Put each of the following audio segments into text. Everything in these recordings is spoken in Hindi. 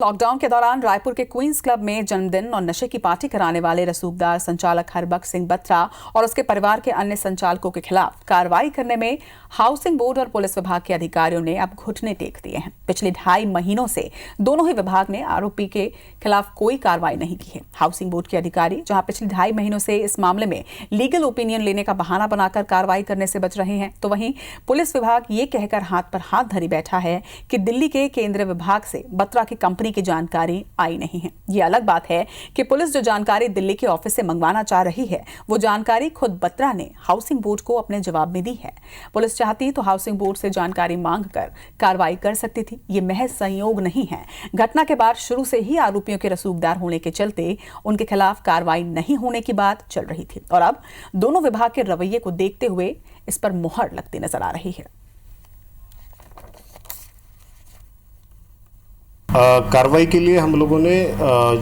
लॉकडाउन के दौरान रायपुर के क्वींस क्लब में जन्मदिन और नशे की पार्टी कराने वाले रसूखदार संचालक हरबख्श सिंह बत्रा और उसके परिवार के अन्य संचालकों के खिलाफ कार्रवाई करने में हाउसिंग बोर्ड और पुलिस विभाग के अधिकारियों ने अब घुटने टेक दिए हैं। पिछले 2.5 महीनों से दोनों ही विभाग ने आरोपी के खिलाफ कोई कार्रवाई नहीं की है। हाउसिंग बोर्ड के अधिकारी जहां पिछले 2.5 महीनों से इस मामले में लीगल ओपिनियन लेने का बहाना बनाकर कार्रवाई करने से बच रहे हैं, तो वहीं पुलिस विभाग ये कहकर हाथ पर हाथ धरी बैठा है कि दिल्ली के केंद्रीय विभाग से बत्रा की कंपनी की जानकारी आई नहीं है। ये अलग बात है कि पुलिस जो जानकारी दिल्ली के ऑफिस से मंगवाना चाह रही है, वो जानकारी खुद बत्रा ने हाउसिंग बोर्ड को अपने जवाब में दी है। पुलिस चाहती तो हाउसिंग बोर्ड से जानकारी मांगकर कार्रवाई कर सकती थी। ये महज संयोग नहीं है। घटना के बाद शुरू से ही आरोपियों के रसूखदार होने के चलते उनके खिलाफ कार्रवाई नहीं होने की बात चल रही थी और अब दोनों विभाग के रवैये को देखते हुए इस पर मुहर लगती नजर आ रही है। कार्रवाई के लिए हम लोगों ने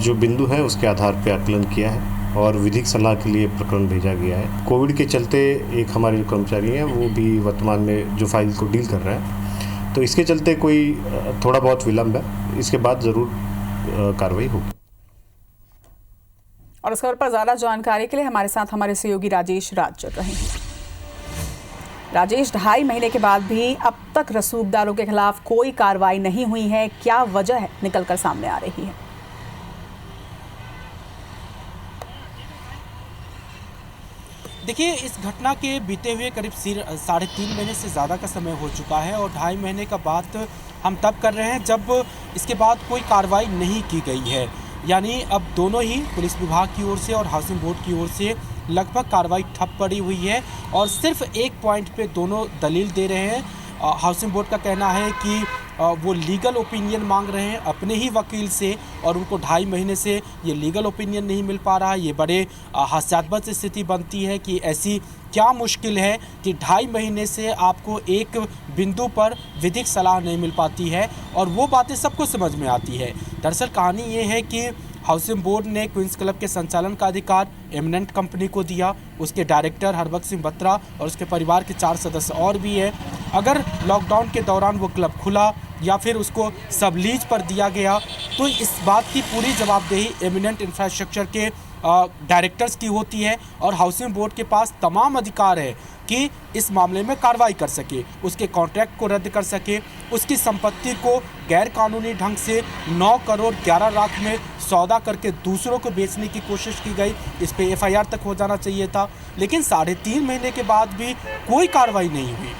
जो बिंदु है उसके आधार पर आकलन किया है और विधिक सलाह के लिए प्रकरण भेजा गया है। कोविड के चलते एक हमारे जो कर्मचारी हैं वो भी वर्तमान में जो फाइल को डील कर रहे हैं, तो इसके चलते कोई थोड़ा बहुत विलंब है। इसके बाद ज़रूर कार्रवाई होगी। और इस खबर पर ज़्यादा जानकारी के लिए हमारे साथ हमारे सहयोगी राजेश राज जुड़ रहे हैं। राजेश, 2.5 महीने के बाद भी अब तक रसूखदारों के खिलाफ कोई कार्रवाई नहीं हुई है, क्या वजह है निकलकर सामने आ रही है? देखिए, इस घटना के बीते हुए करीब 3.5 महीने से ज़्यादा का समय हो चुका है और 2.5 महीने का बात हम तब कर रहे हैं जब इसके बाद कोई कार्रवाई नहीं की गई है। यानी अब दोनों ही पुलिस विभाग की ओर से और हाउसिंग बोर्ड की ओर से लगभग कार्रवाई ठप पड़ी हुई है और सिर्फ एक पॉइंट पे दोनों दलील दे रहे हैं। हाउसिंग बोर्ड का कहना है कि वो लीगल ओपिनियन मांग रहे हैं अपने ही वकील से और उनको 2.5 महीने से ये लीगल ओपिनियन नहीं मिल पा रहा है। ये बड़े हास्यास्पद स्थिति बनती है कि ऐसी क्या मुश्किल है कि 2.5 महीने से आपको एक बिंदु पर विधिक सलाह नहीं मिल पाती है और वो बातें सबको समझ में आती है। दरअसल कहानी ये है कि हाउसिंग बोर्ड ने क्वींस क्लब के संचालन का अधिकार एमिनेंट कंपनी को दिया। उसके डायरेक्टर हरबख्श सिंह बत्रा और उसके परिवार के 4 सदस्य और भी है। अगर लॉकडाउन के दौरान वो क्लब खुला या फिर उसको सबलीज पर दिया गया तो इस बात की पूरी जवाबदेही एमिनेंट इंफ्रास्ट्रक्चर के डायरेक्टर्स की होती है और हाउसिंग बोर्ड के पास तमाम अधिकार है कि इस मामले में कार्रवाई कर सके, उसके कॉन्ट्रैक्ट को रद्द कर सके, उसकी संपत्ति को गैर कानूनी ढंग से 9 करोड़ 11 लाख में सौदा करके दूसरों को बेचने की कोशिश की गई। इस पे FIR तक हो जाना चाहिए था, लेकिन 3.5 महीने के बाद भी कोई कार्रवाई नहीं हुई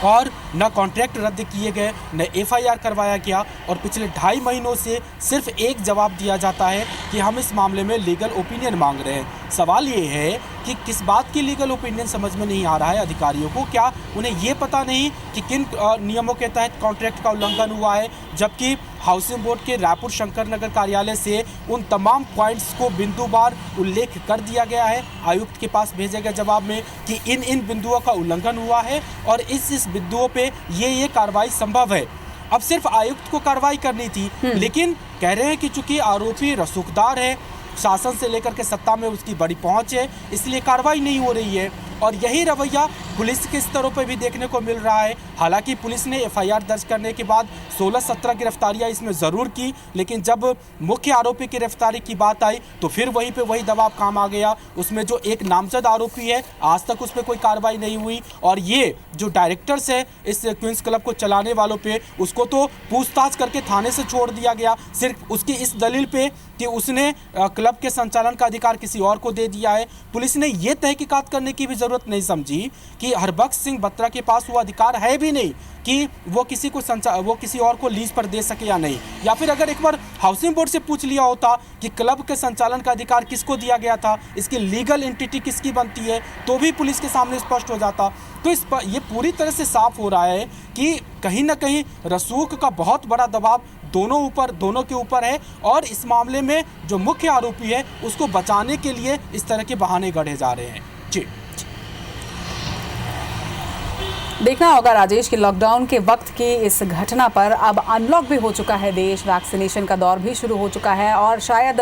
और न कॉन्ट्रैक्ट रद्द किए गए, न FIR करवाया गया और पिछले 2.5 महीनों से सिर्फ एक जवाब दिया जाता है कि हम इस मामले में लीगल ओपिनियन मांग रहे हैं। सवाल ये है कि किस बात की लीगल ओपिनियन समझ में नहीं आ रहा है अधिकारियों को। क्या उन्हें ये पता नहीं कि किन नियमों के तहत कॉन्ट्रैक्ट का उल्लंघन हुआ है, जबकि हाउसिंग बोर्ड के रायपुर शंकर नगर कार्यालय से उन तमाम पॉइंट्स को बिंदुवार उल्लेख कर दिया गया है। आयुक्त के पास भेजे गए जवाब में कि इन बिंदुओं का उल्लंघन हुआ है और इस बिंदुओं पे ये कार्रवाई संभव है। अब सिर्फ आयुक्त को कार्रवाई करनी थी, लेकिन कह रहे हैं कि चूंकि आरोपी रसूखदार है, शासन से लेकर के सत्ता में उसकी बड़ी पहुंच है, इसलिए कार्रवाई नहीं हो रही है। और यही रवैया पुलिस के स्तरों पर भी देखने को मिल रहा है। हालांकि पुलिस ने FIR दर्ज करने के बाद 16-17 गिरफ्तारियां इसमें ज़रूर की, लेकिन जब मुख्य आरोपी की गिरफ्तारी की बात आई तो फिर वहीं पे वही दबाव काम आ गया। उसमें जो एक नामजद आरोपी है, आज तक उस पर कोई कार्रवाई नहीं हुई और ये जो डायरेक्टर्स है इस क्वींस क्लब को चलाने वालों पे, उसको तो पूछताछ करके थाने से छोड़ दिया गया सिर्फ उसकी इस दलील पे कि उसने क्लब के संचालन का अधिकार किसी और को दे दिया है। पुलिस ने ये तहकीकात करने की भी जरूरत नहीं समझी कि हरबख्श सिंह बत्रा के पास वो अधिकार है भी नहीं कि वो किसी और को लीज पर दे सके या नहीं। या फिर अगर एक बार हाउसिंग बोर्ड से पूछ लिया होता कि क्लब के संचालन का अधिकार किसको दिया गया था, इसकी लीगल एंटिटी किसकी बनती है, तो भी पुलिस के सामने स्पष्ट हो जाता। तो इस पर ये पूरी तरह से साफ हो रहा है कि कहीं ना कहीं रसूख का बहुत बड़ा दबाव दोनों के ऊपर है और इस मामले में जो मुख्य आरोपी है उसको बचाने के लिए इस तरह के बहाने गढ़े जा रहे हैं। जी, देखना होगा राजेश कि लॉकडाउन के वक्त की इस घटना पर अब अनलॉक भी हो चुका है देश, वैक्सीनेशन का दौर भी शुरू हो चुका है और शायद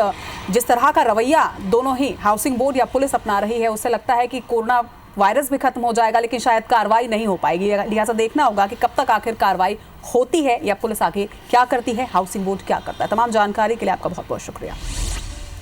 जिस तरह का रवैया दोनों ही हाउसिंग बोर्ड या पुलिस अपना रही है, उससे लगता है कि कोरोना वायरस भी खत्म हो जाएगा, लेकिन शायद कार्रवाई नहीं हो पाएगी। लिहाजा देखना होगा कि कब तक आखिर कार्रवाई होती है या पुलिस आगे क्या करती है, हाउसिंग बोर्ड क्या करता है। तमाम जानकारी के लिए आपका बहुत बहुत शुक्रिया।